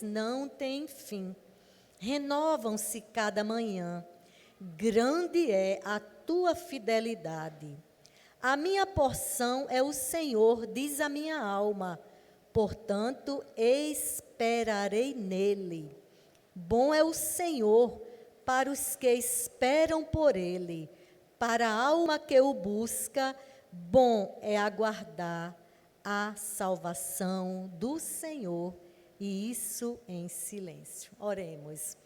não têm fim. Renovam-se cada manhã. Grande é a tua fidelidade. A minha porção é o Senhor, diz a minha alma. Portanto, esperarei nele. Bom é o Senhor para os que esperam por ele. Para a alma que o busca, bom é aguardar a salvação do Senhor, e isso em silêncio. Oremos.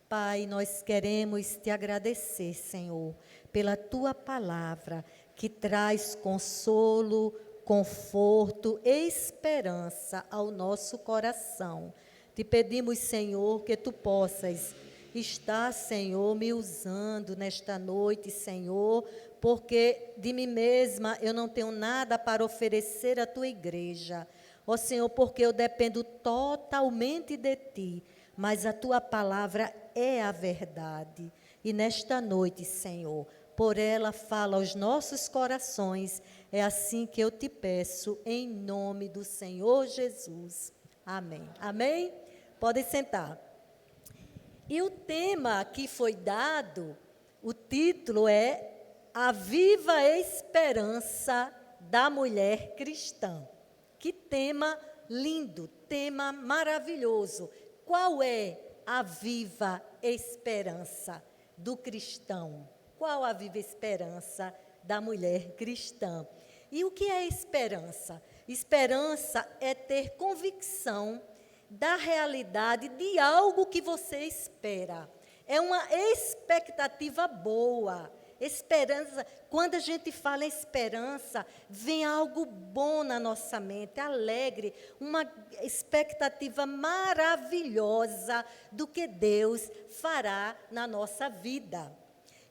Pai, nós queremos te agradecer, Senhor, pela tua palavra que traz consolo, conforto e esperança ao nosso coração. Te pedimos, Senhor, que tu possas estar, Senhor, me usando nesta noite, Senhor, porque de mim mesma eu não tenho nada para oferecer à tua igreja. Ó Senhor, porque eu dependo totalmente de ti, mas a tua palavra é a verdade. E nesta noite, Senhor, por ela fala aos nossos corações. É assim que eu te peço, em nome do Senhor Jesus. Amém. Amém? Podem sentar. E o tema que foi dado, o título é A Viva Esperança da Mulher Cristã. Que tema lindo, tema maravilhoso. Qual é a viva esperança do cristão? Qual a viva esperança da mulher cristã? E o que é esperança? Esperança é ter convicção da realidade de algo que você espera. É uma expectativa boa. Esperança, quando a gente fala em esperança, vem algo bom na nossa mente, alegre, uma expectativa maravilhosa do que Deus fará na nossa vida.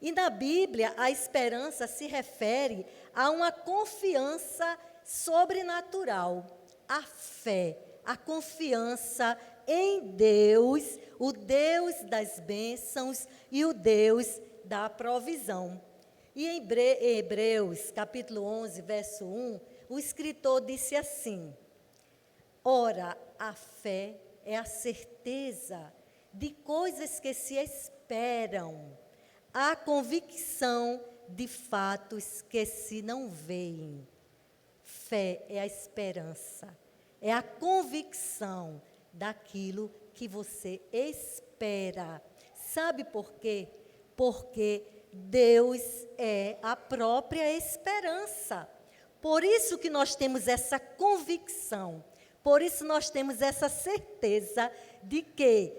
E na Bíblia, a esperança se refere a uma confiança sobrenatural, a fé, a confiança em Deus, o Deus das bênçãos e o Deus da provisão. E em Hebreus, capítulo 11, verso 1, o escritor disse assim: ora, a fé é a certeza de coisas que se esperam, a convicção de fatos que se não veem. Fé é a esperança, é a convicção daquilo que você espera. Sabe por quê? Porque Deus é a própria esperança. Por isso que nós temos essa convicção, por isso nós temos essa certeza de que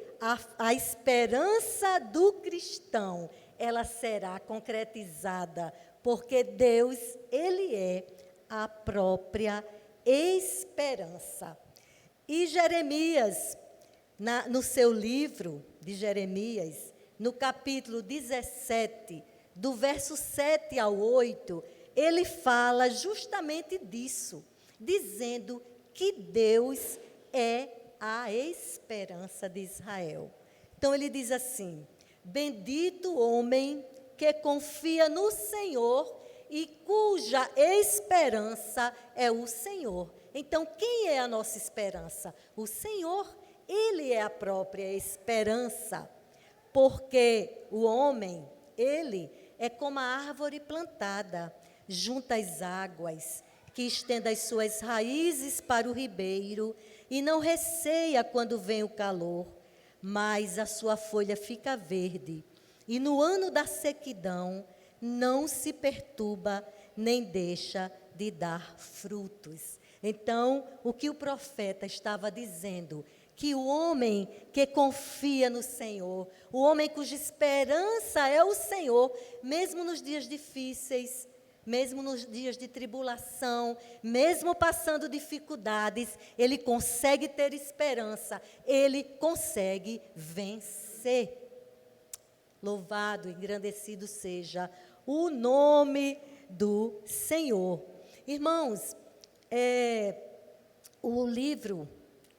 a esperança do cristão, ela será concretizada, porque Deus, Ele é a própria esperança. E Jeremias, no seu livro de Jeremias, no capítulo 17, do verso 7 ao 8, ele fala justamente disso, dizendo que Deus é a esperança de Israel. Então ele diz assim: bendito o homem que confia no Senhor e cuja esperança é o Senhor. Então, quem é a nossa esperança? O Senhor, Ele é a própria esperança. Porque o homem, ele é como a árvore plantada junto às águas, que estende as suas raízes para o ribeiro e não receia quando vem o calor, mas a sua folha fica verde. E no ano da sequidão não se perturba, nem deixa de dar frutos. Então, o que o profeta estava dizendo? Que o homem que confia no Senhor, o homem cuja esperança é o Senhor, mesmo nos dias difíceis, mesmo nos dias de tribulação, mesmo passando dificuldades, ele consegue ter esperança, ele consegue vencer. Louvado e engrandecido seja o nome do Senhor. Irmãos, o livro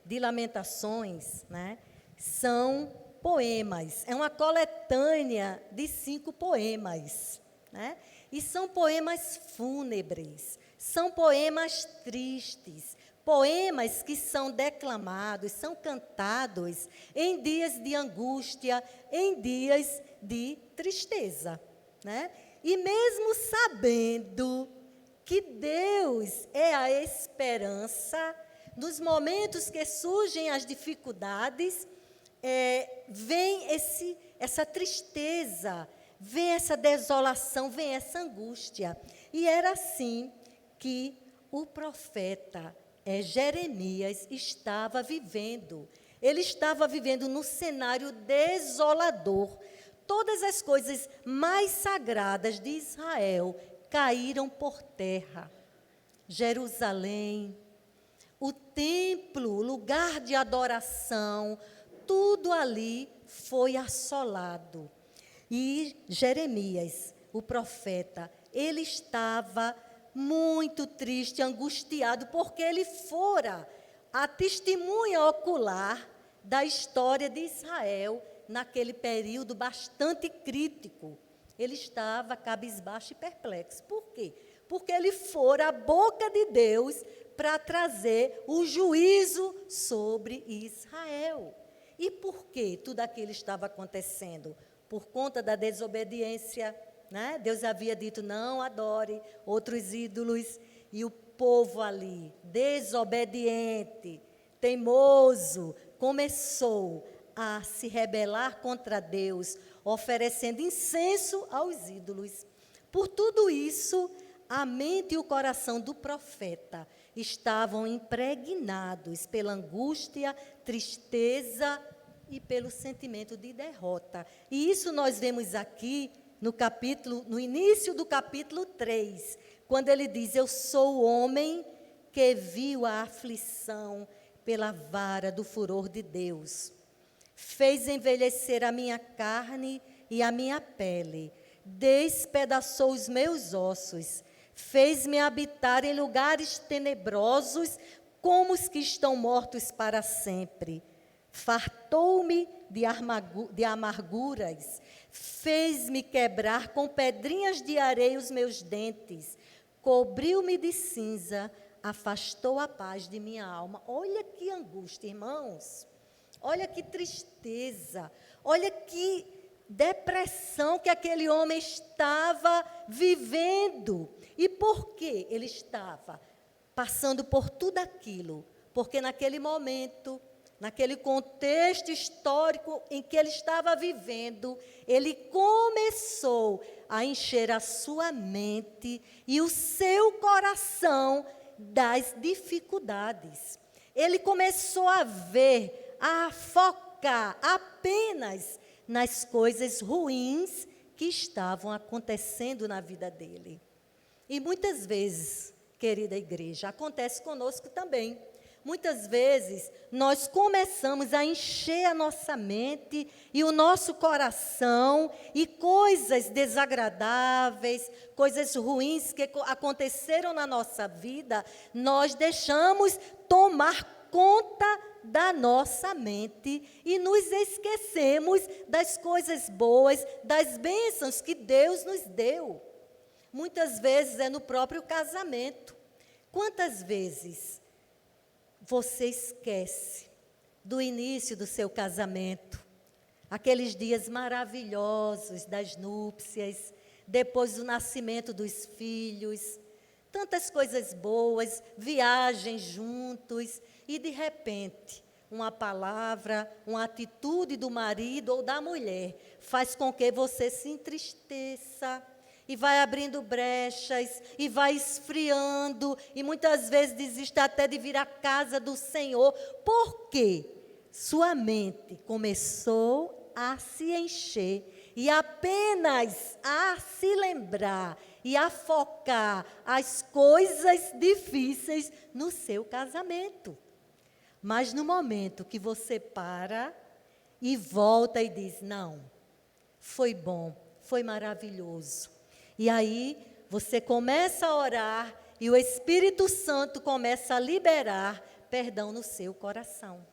de Lamentações, né, são poemas, é uma coletânea de 5 poemas, né, e são poemas fúnebres, são poemas tristes, poemas que são declamados, são cantados em dias de angústia, em dias de tristeza, né? E mesmo sabendo que Deus é a esperança, nos momentos que surgem as dificuldades, vem essa tristeza, vem essa desolação, vem essa angústia. E era assim que o profeta Jeremias estava vivendo. Ele estava vivendo num cenário desolador. Todas as coisas mais sagradas de Israel caíram por terra. Jerusalém, o templo, o lugar de adoração, tudo ali foi assolado. E Jeremias, o profeta, ele estava muito triste, angustiado, porque ele fora a testemunha ocular da história de Israel naquele período bastante crítico. Ele estava cabisbaixo e perplexo. Por quê? Porque ele fora a boca de Deus para trazer o juízo sobre Israel. E por que tudo aquilo estava acontecendo? Por conta da desobediência, né? Deus havia dito, não adore outros ídolos. E o povo ali, desobediente, teimoso, começou a se rebelar contra Deus, oferecendo incenso aos ídolos. Por tudo isso, a mente e o coração do profeta estavam impregnados pela angústia, tristeza e pelo sentimento de derrota. E isso nós vemos aqui no início do capítulo 3, quando ele diz, eu sou o homem que viu a aflição pela vara do furor de Deus. Fez envelhecer a minha carne e a minha pele, despedaçou os meus ossos, fez-me habitar em lugares tenebrosos, como os que estão mortos para sempre. Fartou-me de amarguras, fez-me quebrar com pedrinhas de areia os meus dentes, cobriu-me de cinza, afastou a paz de minha alma. Olha que angústia, irmãos. Olha que tristeza. Olha que depressão que aquele homem estava vivendo. E por que ele estava passando por tudo aquilo? Porque naquele momento, naquele contexto histórico em que ele estava vivendo, ele começou a encher a sua mente e o seu coração das dificuldades. Ele começou a ver, a focar apenas nas coisas ruins que estavam acontecendo na vida dele. E muitas vezes, querida igreja, acontece conosco também. Muitas vezes, nós começamos a encher a nossa mente e o nosso coração e coisas desagradáveis, coisas ruins que aconteceram na nossa vida, nós deixamos tomar conta da nossa mente e nos esquecemos das coisas boas, das bênçãos que Deus nos deu. Muitas vezes é no próprio casamento. Quantas vezes você esquece do início do seu casamento, aqueles dias maravilhosos das núpcias, depois do nascimento dos filhos, tantas coisas boas, viagens juntos, e de repente, uma palavra, uma atitude do marido ou da mulher faz com que você se entristeça, e vai abrindo brechas, e vai esfriando, e muitas vezes desiste até de vir à casa do Senhor. Por quê? Sua mente começou a se encher, e apenas a se lembrar, e a focar as coisas difíceis no seu casamento. Mas no momento que você para, e volta e diz, não, foi bom, foi maravilhoso. E aí, você começa a orar e o Espírito Santo começa a liberar perdão no seu coração.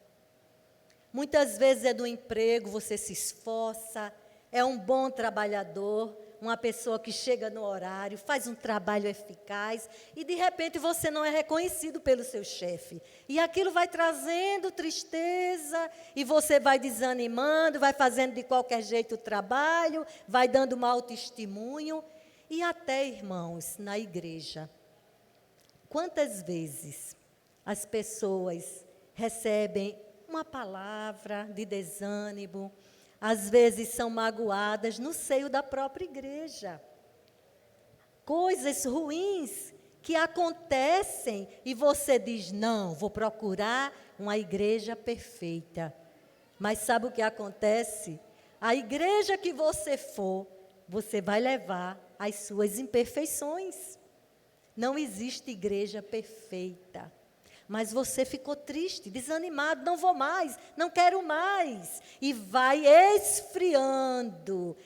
Muitas vezes é do emprego, você se esforça, é um bom trabalhador, uma pessoa que chega no horário, faz um trabalho eficaz e, de repente, você não é reconhecido pelo seu chefe. E aquilo vai trazendo tristeza e você vai desanimando, vai fazendo de qualquer jeito o trabalho, vai dando mau testemunho. E até, irmãos, na igreja, quantas vezes as pessoas recebem uma palavra de desânimo, às vezes são magoadas no seio da própria igreja. Coisas ruins que acontecem e você diz, não, vou procurar uma igreja perfeita. Mas sabe o que acontece? A igreja que você for, você vai levar as suas imperfeições. Não existe igreja perfeita. Mas você ficou triste, desanimado, não vou mais, não quero mais. E vai esfriando,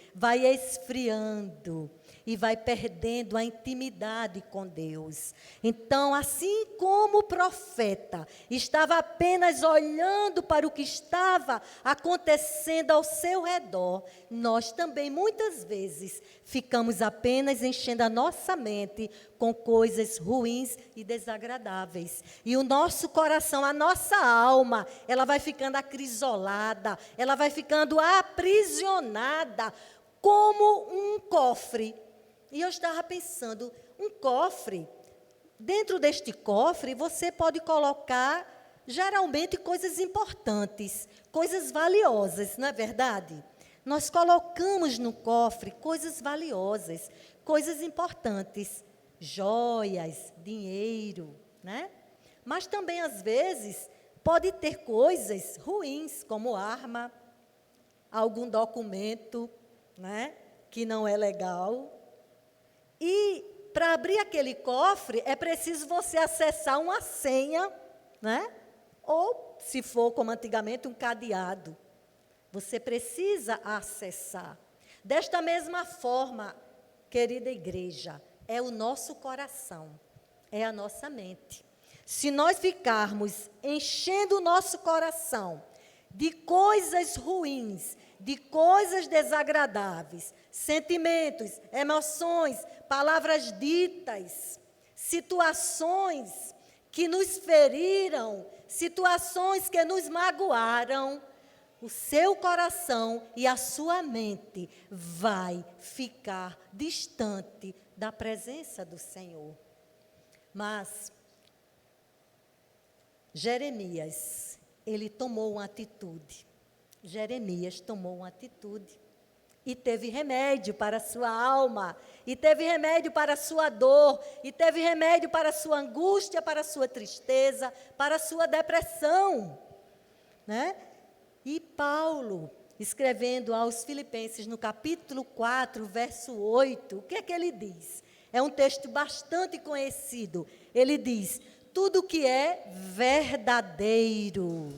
e vai perdendo a intimidade com Deus. Então, assim como o profeta estava apenas olhando para o que estava acontecendo ao seu redor, nós também muitas vezes ficamos apenas enchendo a nossa mente com coisas ruins e desagradáveis. E o nosso coração, a nossa alma, ela vai ficando acrisolada, ela vai ficando aprisionada como um cofre. E eu estava pensando, um cofre, dentro deste cofre você pode colocar geralmente coisas importantes, coisas valiosas, não é verdade? Nós colocamos no cofre coisas valiosas, coisas importantes, joias, dinheiro, né? Mas também às vezes pode ter coisas ruins, como arma, algum documento, né, que não é legal. E para abrir aquele cofre, é preciso você acessar uma senha, né? Ou, se for como antigamente, um cadeado. Você precisa acessar. Desta mesma forma, querida igreja, é o nosso coração, é a nossa mente. Se nós ficarmos enchendo o nosso coração de coisas ruins, de coisas desagradáveis, sentimentos, emoções, palavras ditas, situações que nos feriram, situações que nos magoaram, o seu coração e a sua mente vai ficar distante da presença do Senhor. Mas Jeremias, ele tomou uma atitude. Jeremias tomou uma atitude e teve remédio para a sua alma, e teve remédio para a sua dor, e teve remédio para a sua angústia, para a sua tristeza, para a sua depressão, né? E Paulo, escrevendo aos Filipenses, no capítulo 4, verso 8, o que é que ele diz? É um texto bastante conhecido. Ele diz, tudo que é verdadeiro,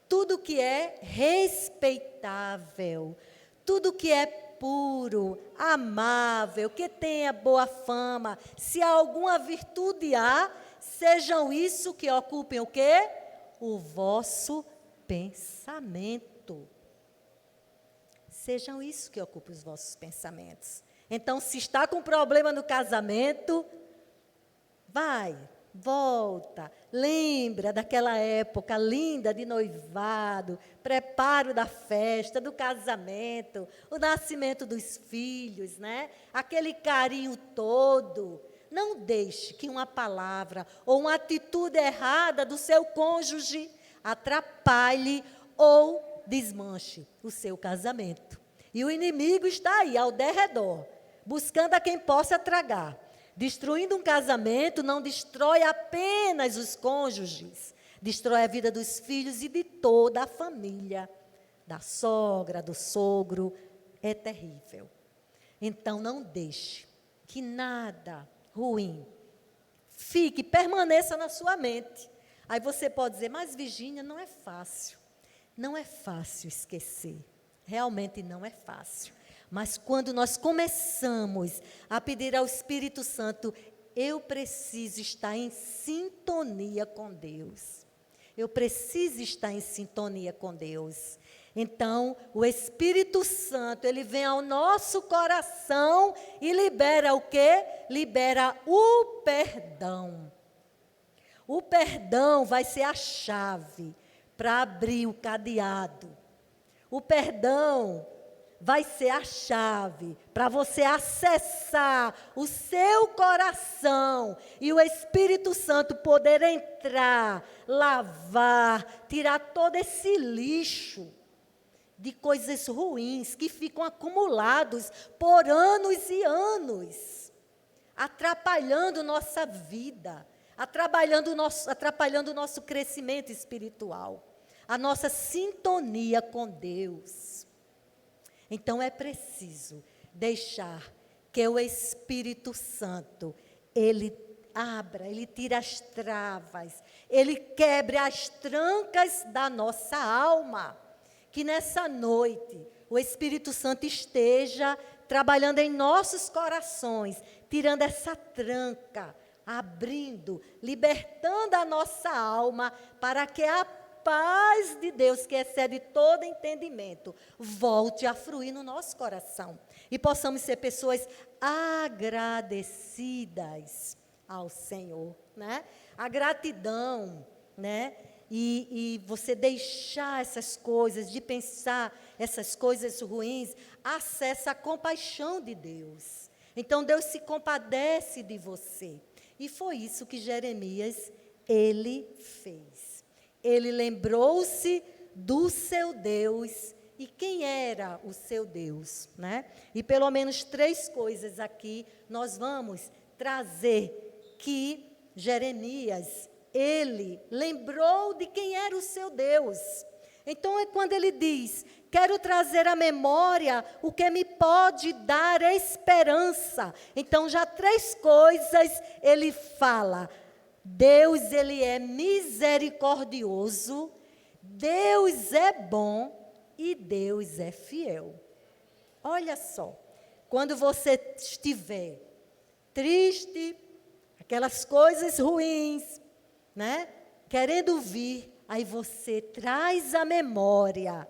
tudo que é respeitável, tudo que é puro, amável, que tenha boa fama, se alguma virtude há, sejam isso que ocupem o quê? O vosso pensamento. Sejam isso que ocupem os vossos pensamentos. Então, se está com problema no casamento, vai, volta, lembra daquela época linda de noivado, preparo da festa, do casamento, o nascimento dos filhos, né? Aquele carinho todo. Não deixe que uma palavra ou uma atitude errada do seu cônjuge atrapalhe ou desmanche o seu casamento. E o inimigo está aí, ao derredor, buscando a quem possa tragar. Destruindo um casamento não destrói apenas os cônjuges, destrói a vida dos filhos e de toda a família, da sogra, do sogro, é terrível. Então não deixe que nada ruim permaneça na sua mente. Aí você pode dizer, mas Virgínia, não é fácil. Não é fácil esquecer, realmente não é fácil. Mas quando nós começamos a pedir ao Espírito Santo, eu preciso estar em sintonia com Deus. Eu preciso estar em sintonia com Deus. Então, o Espírito Santo, ele vem ao nosso coração e libera o quê? Libera o perdão. O perdão vai ser a chave para abrir o cadeado. O perdão vai ser a chave para você acessar o seu coração e o Espírito Santo poder entrar, lavar, tirar todo esse lixo de coisas ruins que ficam acumulados por anos e anos, atrapalhando nossa vida, atrapalhando o nosso crescimento espiritual, a nossa sintonia com Deus. Então é preciso deixar que o Espírito Santo, ele abra, ele tire as travas, ele quebre as trancas da nossa alma. Que nessa noite o Espírito Santo esteja trabalhando em nossos corações, tirando essa tranca, abrindo, libertando a nossa alma, para que a paz de Deus, que excede todo entendimento, volte a fluir no nosso coração. E possamos ser pessoas agradecidas ao Senhor, né? A gratidão, né? E você deixar essas coisas, de pensar essas coisas ruins, acessa a compaixão de Deus. Então, Deus se compadece de você. E foi isso que Jeremias, ele fez. Ele lembrou-se do seu Deus. E quem era o seu Deus, né? E pelo menos 3 coisas aqui nós vamos trazer que Jeremias, ele lembrou de quem era o seu Deus. Então é quando ele diz: quero trazer à memória o que me pode dar esperança. Então já 3 coisas ele fala. Deus, ele é misericordioso, Deus é bom e Deus é fiel. Olha só, quando você estiver triste, aquelas coisas ruins, né? Querendo vir, aí você traz à memória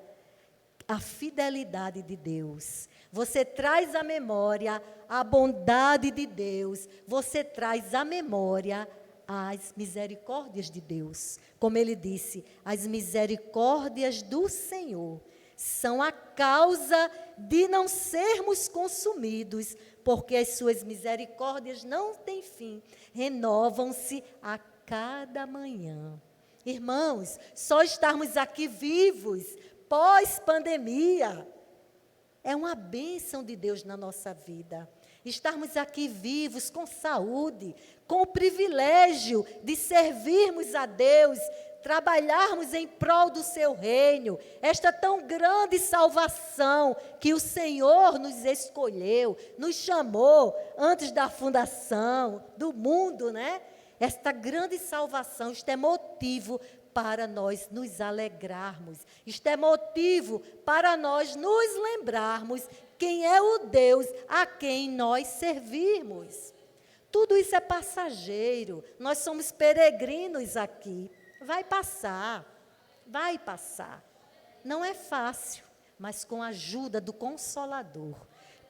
a fidelidade de Deus. Você traz à memória a bondade de Deus. Você traz à memória as misericórdias de Deus. Como ele disse, as misericórdias do Senhor são a causa de não sermos consumidos, porque as suas misericórdias não têm fim, renovam-se a cada manhã. Irmãos, só estarmos aqui vivos, pós-pandemia, é uma bênção de Deus na nossa vida. Estarmos aqui vivos, com saúde, com o privilégio de servirmos a Deus, trabalharmos em prol do seu reino, esta tão grande salvação que o Senhor nos escolheu, nos chamou antes da fundação do mundo, né? Esta grande salvação, isto é motivo para nós nos alegrarmos. Isto é motivo para nós nos lembrarmos quem é o Deus a quem nós servimos. Tudo isso é passageiro. Nós somos peregrinos aqui. Vai passar. Vai passar. Não é fácil, mas com a ajuda do Consolador,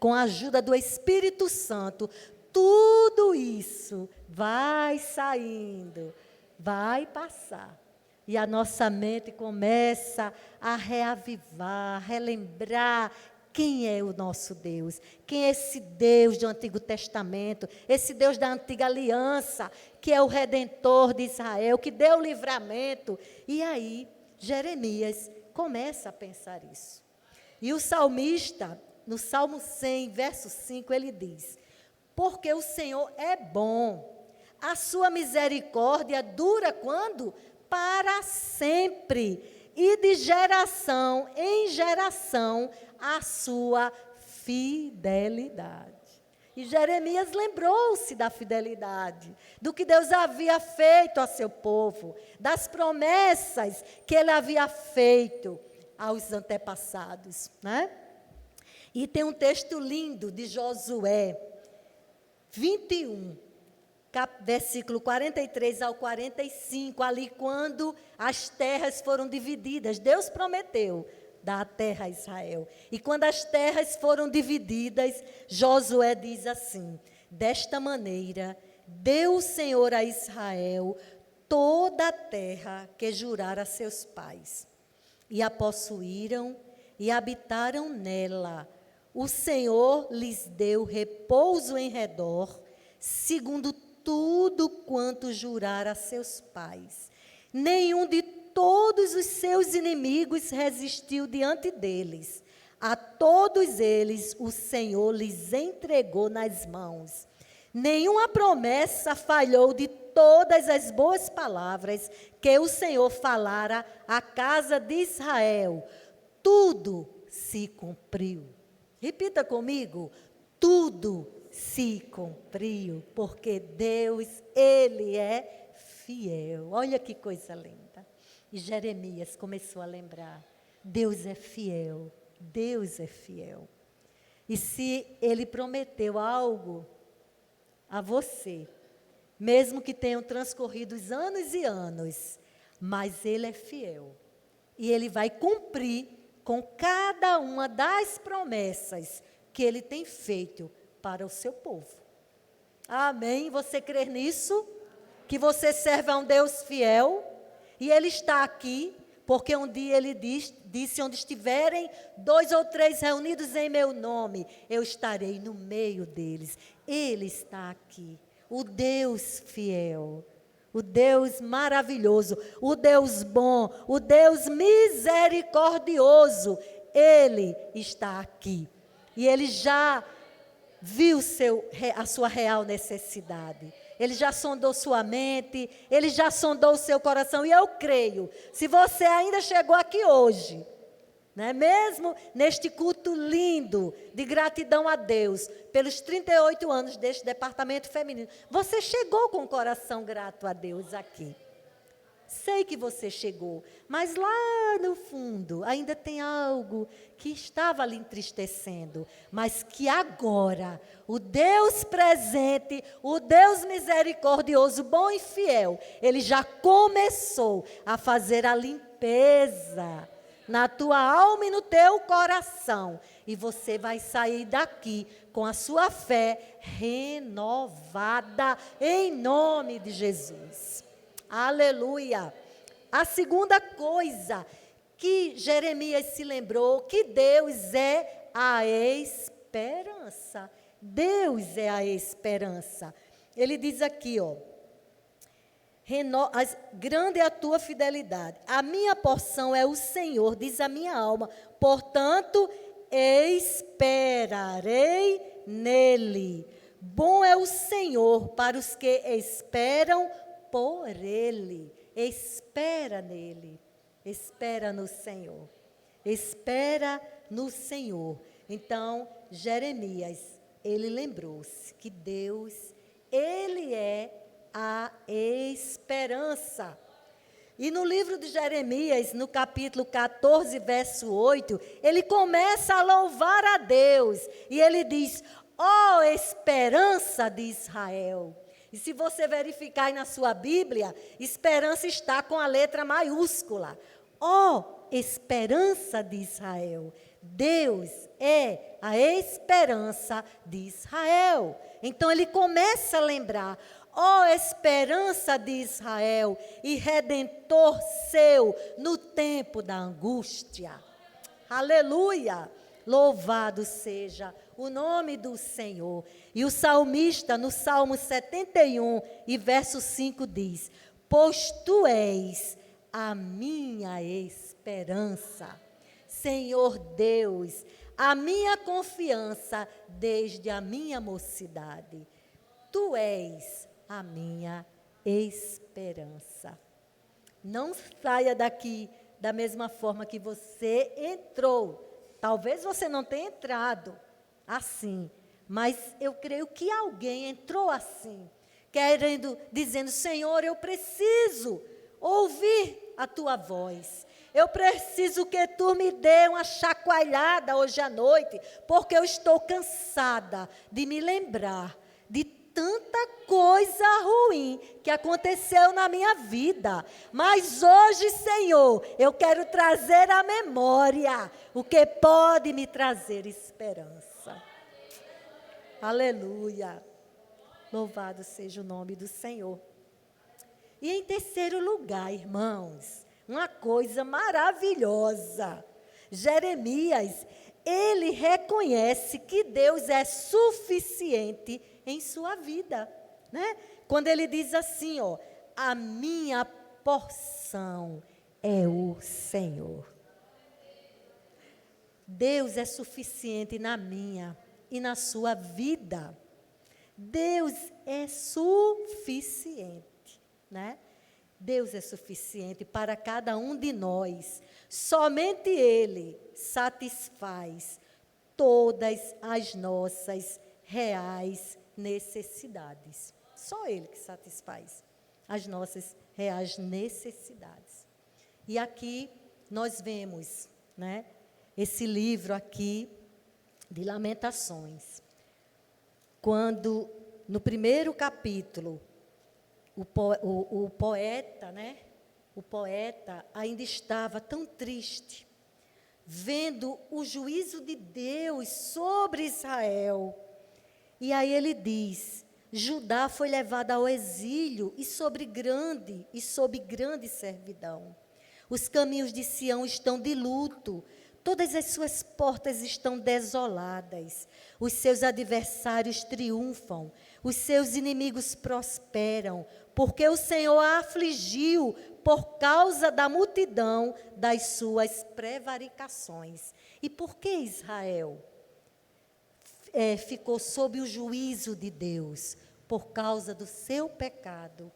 com a ajuda do Espírito Santo, tudo isso vai saindo, vai passar. E a nossa mente começa a reavivar, relembrar quem é o nosso Deus. Quem é esse Deus do Antigo Testamento, esse Deus da Antiga Aliança, que é o Redentor de Israel, que deu o livramento. E aí, Jeremias começa a pensar isso. E o salmista, no Salmo 100, verso 5, ele diz: porque o Senhor é bom, a sua misericórdia dura quando? Para sempre, e de geração em geração a sua fidelidade. E Jeremias lembrou-se da fidelidade, do que Deus havia feito a seu povo, das promessas que ele havia feito aos antepassados, né? E tem um texto lindo de Josué 21, versículo 43 ao 45, ali quando as terras foram divididas. Deus prometeu dar a terra a Israel. E quando as terras foram divididas, Josué diz assim: desta maneira, deu o Senhor a Israel toda a terra que jurara a seus pais. E a possuíram e habitaram nela. O Senhor lhes deu repouso em redor, segundo tudo quanto jurara a seus pais. Nenhum de todos os seus inimigos resistiu diante deles. A todos eles o Senhor lhes entregou nas mãos. Nenhuma promessa falhou de todas as boas palavras que o Senhor falara à casa de Israel. Tudo se cumpriu. Repita comigo: tudo se cumpriu, porque Deus, Ele é fiel. Olha que coisa linda. E Jeremias começou a lembrar: Deus é fiel, Deus é fiel. E se Ele prometeu algo a você, mesmo que tenham transcorrido anos e anos, mas Ele é fiel. E Ele vai cumprir com cada uma das promessas que Ele tem feito para o seu povo. Amém? Você crê nisso? Que você serve a um Deus fiel? E Ele está aqui, porque um dia Ele disse, onde estiverem 2 ou 3 reunidos em meu nome, eu estarei no meio deles. Ele está aqui, o Deus fiel, o Deus maravilhoso, o Deus bom, o Deus misericordioso. Ele está aqui. E Ele já viu a sua real necessidade. Ele já sondou sua mente, Ele já sondou o seu coração. E eu creio, se você ainda chegou aqui hoje, né, mesmo neste culto lindo de gratidão a Deus, pelos 38 anos deste departamento feminino, você chegou com o coração grato a Deus aqui. Sei que você chegou, mas lá no fundo ainda tem algo que estava lhe entristecendo, mas que agora o Deus presente, o Deus misericordioso, bom e fiel, Ele já começou a fazer a limpeza na tua alma e no teu coração. E você vai sair daqui com a sua fé renovada em nome de Jesus. Aleluia. A segunda coisa que Jeremias se lembrou, que Deus é a esperança. Deus é a esperança. Ele diz aqui, ó: grande é a tua fidelidade. A minha porção é o Senhor, diz a minha alma. Portanto, esperarei nele. Bom é o Senhor para os que esperam por Ele. Espera nele. Espera no Senhor. Espera no Senhor. Então, Jeremias, ele lembrou-se que Deus, Ele é a esperança. E no livro de Jeremias, no capítulo 14, verso 8, ele começa a louvar a Deus. E ele diz: ó esperança de Israel. E se você verificar aí na sua Bíblia, esperança está com a letra maiúscula. Ó esperança de Israel. Deus é a esperança de Israel. Então ele começa a lembrar: ó esperança de Israel e redentor seu no tempo da angústia. Aleluia! Louvado seja o nome do Senhor. E o salmista, no Salmo 71 e verso 5, diz: pois tu és a minha esperança, Senhor Deus, a minha confiança desde a minha mocidade. Tu és a minha esperança. Não saia daqui da mesma forma que você entrou. Talvez você não tenha entrado assim, mas eu creio que alguém entrou assim, dizendo: Senhor, eu preciso ouvir a tua voz. Eu preciso que tu me dê uma chacoalhada hoje à noite, porque eu estou cansada de me lembrar de tanta coisa ruim que aconteceu na minha vida. Mas hoje, Senhor, eu quero trazer à memória o que pode me trazer esperança. Aleluia. Louvado seja o nome do Senhor. E em terceiro lugar, irmãos, uma coisa maravilhosa. Jeremias, ele reconhece que Deus é suficiente em sua vida, né? Quando ele diz assim, ó, a minha porção é o Senhor. Deus é suficiente na minha e na sua vida. Deus é suficiente, né? Deus é suficiente para cada um de nós. Somente Ele satisfaz todas as nossas reais necessidades. Só Ele que satisfaz as nossas reais necessidades. E aqui nós vemos, né, esse livro aqui de Lamentações. Quando, no primeiro capítulo, o poeta, né? O poeta ainda estava tão triste, vendo o juízo de Deus sobre Israel. E aí ele diz, Judá foi levada ao exílio e sob grande servidão. Os caminhos de Sião estão de luto, todas as suas portas estão desoladas. Os seus adversários triunfam, os seus inimigos prosperam, porque o Senhor a afligiu por causa da multidão das suas prevaricações. E por que Israel ficou sob o juízo de Deus? Por causa do seu pecado,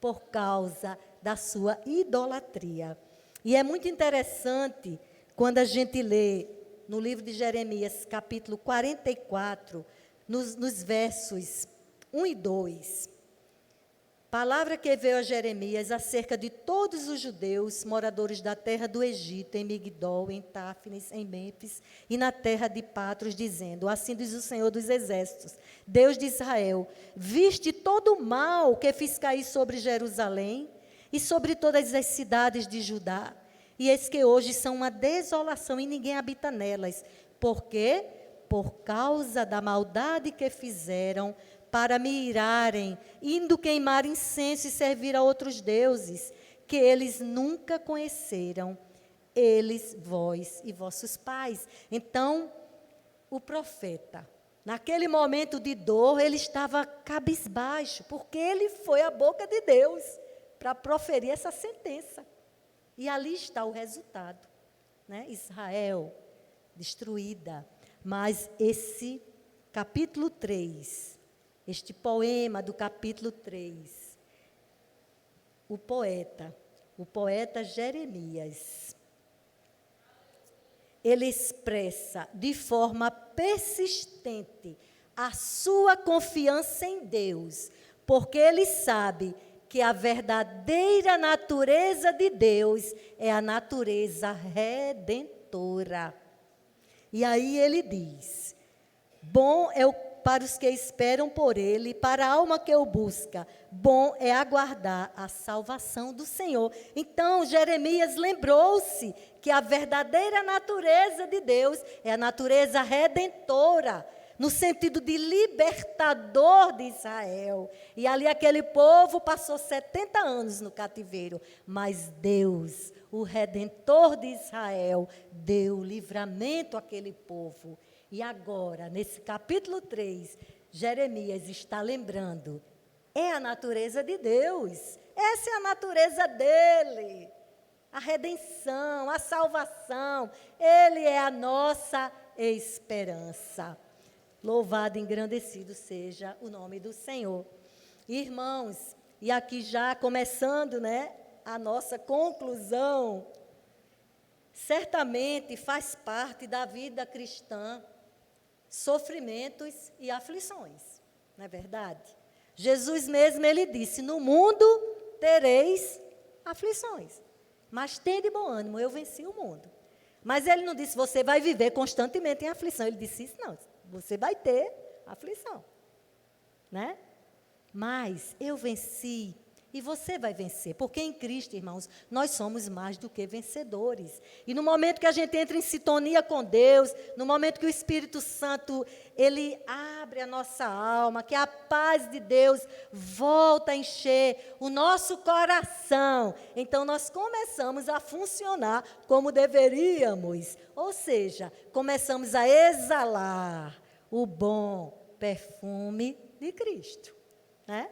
por causa da sua idolatria. E é muito interessante quando a gente lê no livro de Jeremias, capítulo 44, nos versos 1 e 2. Palavra que veio a Jeremias acerca de todos os judeus, moradores da terra do Egito, em Migdol, em Táfnis, em Mênfis e na terra de Patros, dizendo, assim diz o Senhor dos Exércitos, Deus de Israel, viste todo o mal que fiz cair sobre Jerusalém e sobre todas as cidades de Judá, e eis que hoje são uma desolação e ninguém habita nelas. Por quê? Por causa da maldade que fizeram para me irarem, indo queimar incenso e servir a outros deuses, que eles nunca conheceram, eles, vós e vossos pais. Então, o profeta, naquele momento de dor, ele estava cabisbaixo, porque ele foi à boca de Deus para proferir essa sentença. E ali está o resultado, né? Israel destruída. Mas esse capítulo 3, este poema do capítulo 3, o poeta Jeremias, ele expressa de forma persistente a sua confiança em Deus, porque ele sabe que a verdadeira natureza de Deus é a natureza redentora. E aí ele diz, bom é para os que esperam por ele, para a alma que o busca, bom é aguardar a salvação do Senhor. Então, Jeremias lembrou-se que a verdadeira natureza de Deus é a natureza redentora, no sentido de libertador de Israel. E ali aquele povo passou 70 anos no cativeiro, mas Deus, o Redentor de Israel, deu livramento àquele povo. E agora, nesse capítulo 3, Jeremias está lembrando, é a natureza de Deus, essa é a natureza dele, a redenção, a salvação, ele é a nossa esperança. Louvado e engrandecido seja o nome do Senhor. Irmãos, e aqui já começando, né, a nossa conclusão, certamente faz parte da vida cristã sofrimentos e aflições, não é verdade? Jesus mesmo, ele disse, no mundo tereis aflições, mas tende bom ânimo, eu venci o mundo. Mas ele não disse, você vai viver constantemente em aflição, ele disse isso não, você vai ter aflição, né? Mas eu venci e você vai vencer, porque em Cristo, irmãos, nós somos mais do que vencedores. E no momento que a gente entra em sintonia com Deus, no momento que o Espírito Santo, ele abre a nossa alma, que a paz de Deus volta a encher o nosso coração, então nós começamos a funcionar como deveríamos. Ou seja, começamos a exalar o bom perfume de Cristo, né?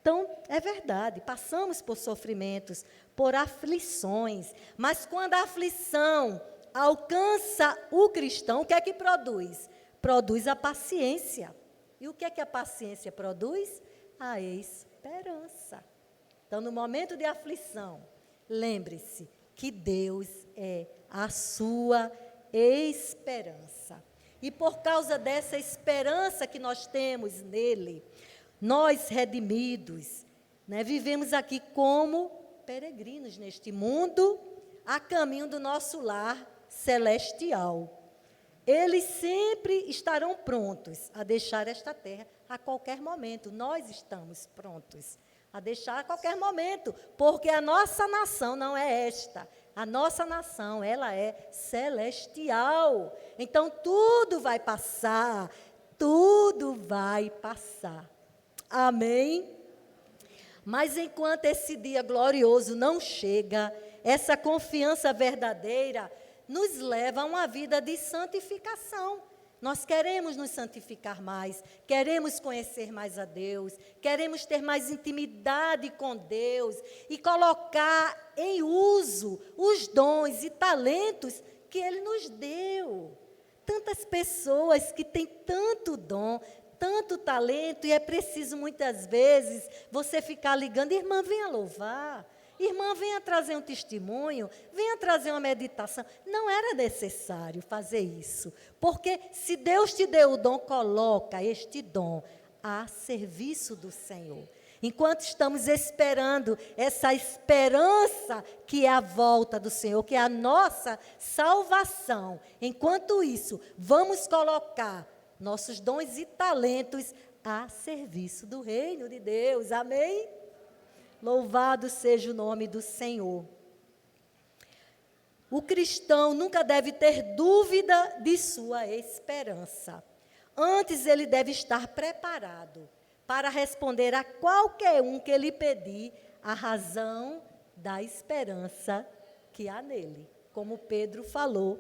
Então, é verdade, passamos por sofrimentos, por aflições, mas quando a aflição alcança o cristão, o que é que produz? Produz a paciência. E o que é que a paciência produz? A esperança. Então, no momento de aflição, lembre-se que Deus é a sua esperança. E por causa dessa esperança que nós temos nele, nós, redimidos, né, vivemos aqui como peregrinos neste mundo, a caminho do nosso lar celestial. Eles sempre estarão prontos a deixar esta terra a qualquer momento. Nós estamos prontos a deixar a qualquer momento, porque a nossa nação não é esta. A nossa nação, ela é celestial. Então, tudo vai passar, tudo vai passar. Amém? Mas enquanto esse dia glorioso não chega, essa confiança verdadeira nos leva a uma vida de santificação. Nós queremos nos santificar mais, queremos conhecer mais a Deus, queremos ter mais intimidade com Deus e colocar em uso os dons e talentos que Ele nos deu. Tantas pessoas que têm tanto dom, tanto talento, e é preciso muitas vezes você ficar ligando, irmã, venha louvar, irmã, venha trazer um testemunho, venha trazer uma meditação. Não era necessário fazer isso, porque se Deus te deu o dom, coloca este dom a serviço do Senhor. Enquanto estamos esperando essa esperança que é a volta do Senhor, que é a nossa salvação, enquanto isso, vamos colocar nossos dons e talentos a serviço do reino de Deus. Amém? Louvado seja o nome do Senhor. O cristão nunca deve ter dúvida de sua esperança. Antes, ele deve estar preparado para responder a qualquer um que lhe pedir a razão da esperança que há nele. Como Pedro falou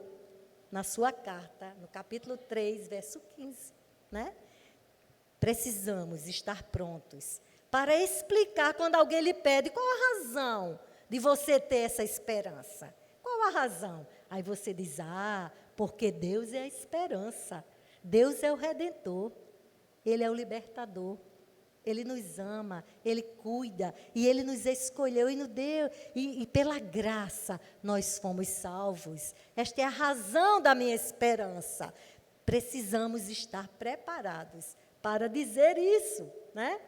na sua carta, no capítulo 3, verso 15, né? Precisamos estar prontos para explicar quando alguém lhe pede qual a razão de você ter essa esperança. Qual a razão? Aí você diz, porque Deus é a esperança, Deus é o Redentor, Ele é o libertador. Ele nos ama, Ele cuida, e Ele nos escolheu e nos deu, e pela graça nós fomos salvos. Esta é a razão da minha esperança. Precisamos estar preparados para dizer isso, né?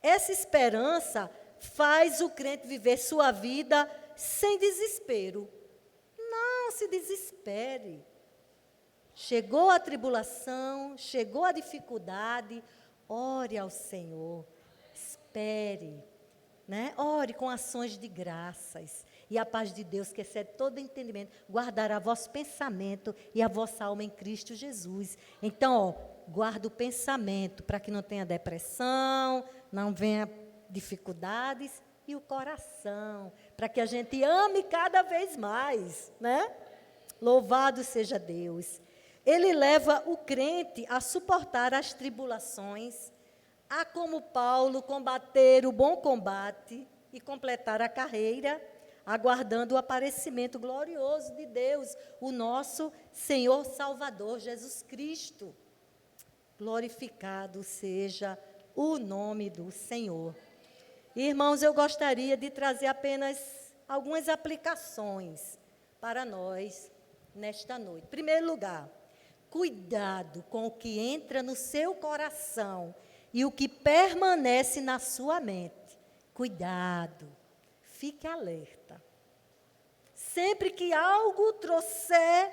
Essa esperança faz o crente viver sua vida sem desespero. Não se desespere. Chegou a tribulação, chegou a dificuldade, ore ao Senhor, espere, né? Ore com ações de graças, e a paz de Deus, que excede todo entendimento, guardará vosso pensamento e a vossa alma em Cristo Jesus. Então, guarda o pensamento, para que não tenha depressão, não venha dificuldades, e o coração, para que a gente ame cada vez mais, né? Louvado seja Deus. Ele leva o crente a suportar as tribulações, a, como Paulo, combater o bom combate e completar a carreira, aguardando o aparecimento glorioso de Deus, o nosso Senhor Salvador, Jesus Cristo. Glorificado seja o nome do Senhor. Irmãos, eu gostaria de trazer apenas algumas aplicações para nós nesta noite. Em primeiro lugar, cuidado com o que entra no seu coração e o que permanece na sua mente. Cuidado, fique alerta. Sempre que algo trouxer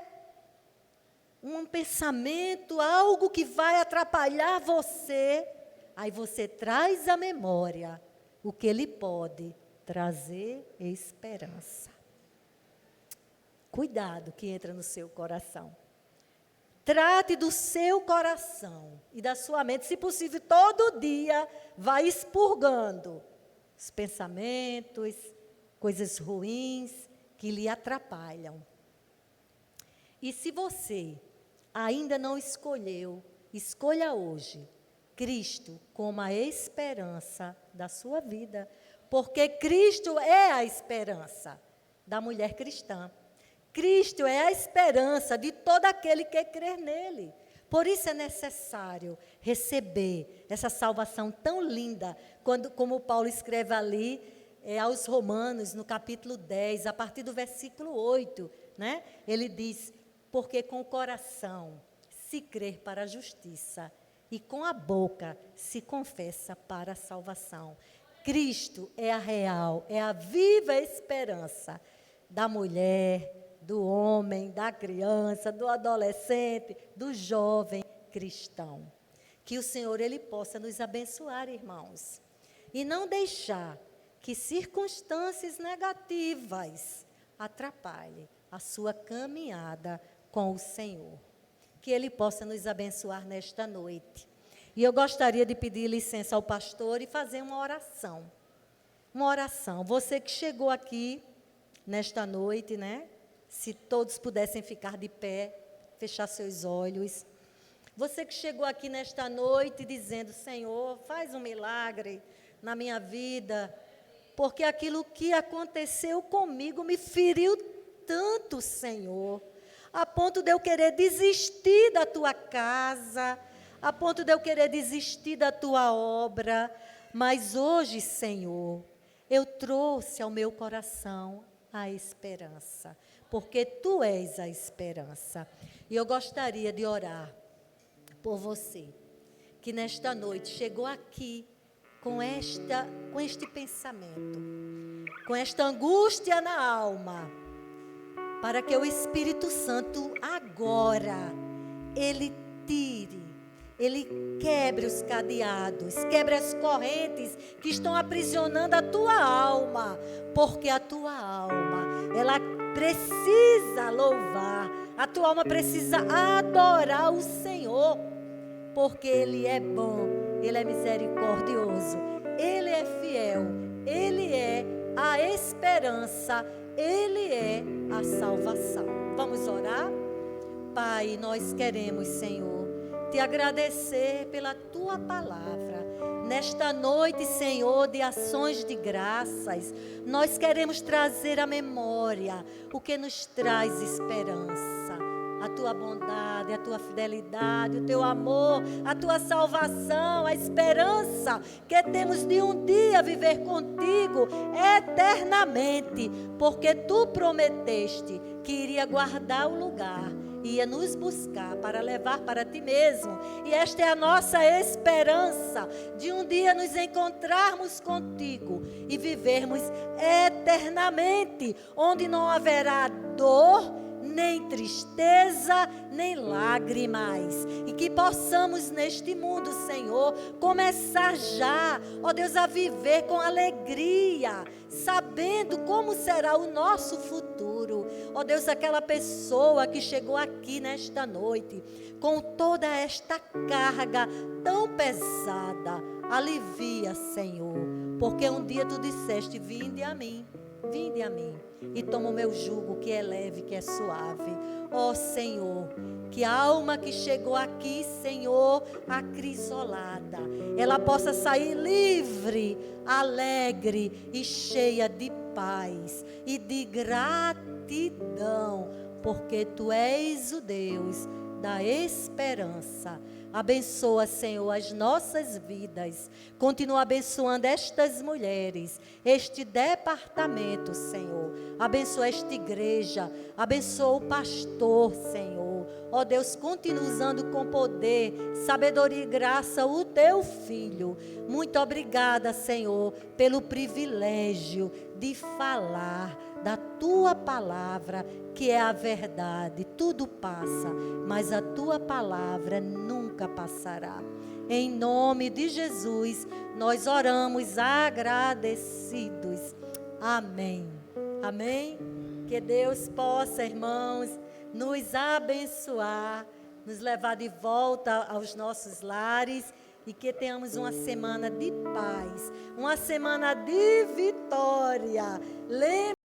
um pensamento, algo que vai atrapalhar você, Aí você traz à memória o que ele pode trazer esperança. Cuidado que entra no seu coração. Trate do seu coração e da sua mente, se possível, todo dia, vai expurgando os pensamentos, coisas ruins que lhe atrapalham. E se você ainda não escolheu, escolha hoje Cristo como a esperança da sua vida, porque Cristo é a esperança da mulher cristã. Cristo é a esperança de todo aquele que crer nele. Por isso é necessário receber essa salvação tão linda, como Paulo escreve ali aos Romanos, no capítulo 10, a partir do versículo 8, né? Ele diz, porque com o coração se crer para a justiça e com a boca se confessa para a salvação. Cristo é a real, é a viva esperança da mulher, do homem, da criança, do adolescente, do jovem cristão. Que o Senhor, Ele possa nos abençoar, irmãos, e não deixar que circunstâncias negativas atrapalhem a sua caminhada com o Senhor. Que Ele possa nos abençoar nesta noite. E eu gostaria de pedir licença ao pastor e fazer uma oração. Uma oração. Você que chegou aqui nesta noite, né? Se todos pudessem ficar de pé, fechar seus olhos. Você que chegou aqui nesta noite dizendo, Senhor, faz um milagre na minha vida, porque aquilo que aconteceu comigo me feriu tanto, Senhor, a ponto de eu querer desistir da tua casa, a ponto de eu querer desistir da tua obra. Mas hoje, Senhor, eu trouxe ao meu coração a esperança, porque tu és a esperança. E eu gostaria de orar por você, que nesta noite chegou aqui com este pensamento, com esta angústia na alma, para que o Espírito Santo agora, ele tire, ele quebre os cadeados, quebre as correntes que estão aprisionando a tua alma, porque a tua alma, ela precisa louvar, a tua alma precisa adorar o Senhor, porque Ele é bom, Ele é misericordioso, Ele é fiel, Ele é a esperança, Ele é a salvação. Vamos orar? Pai, nós queremos, Senhor, te agradecer pela tua palavra. Nesta noite, Senhor, de ações de graças, nós queremos trazer à memória o que nos traz esperança. A tua bondade, a tua fidelidade, o teu amor, a tua salvação, a esperança que temos de um dia viver contigo eternamente, porque tu prometeste que iria guardar o lugar, ia nos buscar para levar para ti mesmo. E esta é a nossa esperança, de um dia nos encontrarmos contigo e vivermos eternamente, onde não haverá dor, nem tristeza, nem lágrimas. E que possamos neste mundo, Senhor, começar já, ó Deus, a viver com alegria, sabendo como será o nosso futuro. Ó Deus, aquela pessoa que chegou aqui nesta noite, com toda esta carga tão pesada, alivia, Senhor, porque um dia tu disseste, vinde a mim, e toma o meu jugo, que é leve, que é suave. Ó Senhor, que a alma que chegou aqui, Senhor, acrisolada, ela possa sair livre, alegre e cheia de paz e de gratidão, porque tu és o Deus da esperança. Abençoa, Senhor, as nossas vidas. Continua abençoando estas mulheres, este departamento, Senhor. Abençoa esta igreja. Abençoa o pastor, Senhor. Ó Deus, continua usando com poder, sabedoria e graça o teu filho. Muito obrigada, Senhor, pelo privilégio de falar da tua palavra, que é a verdade. Tudo passa, mas a tua palavra nunca passará. Em nome de Jesus, nós oramos agradecidos. Amém. Amém. Que Deus possa, irmãos, nos abençoar, nos levar de volta aos nossos lares e que tenhamos uma semana de paz, uma semana de vitória.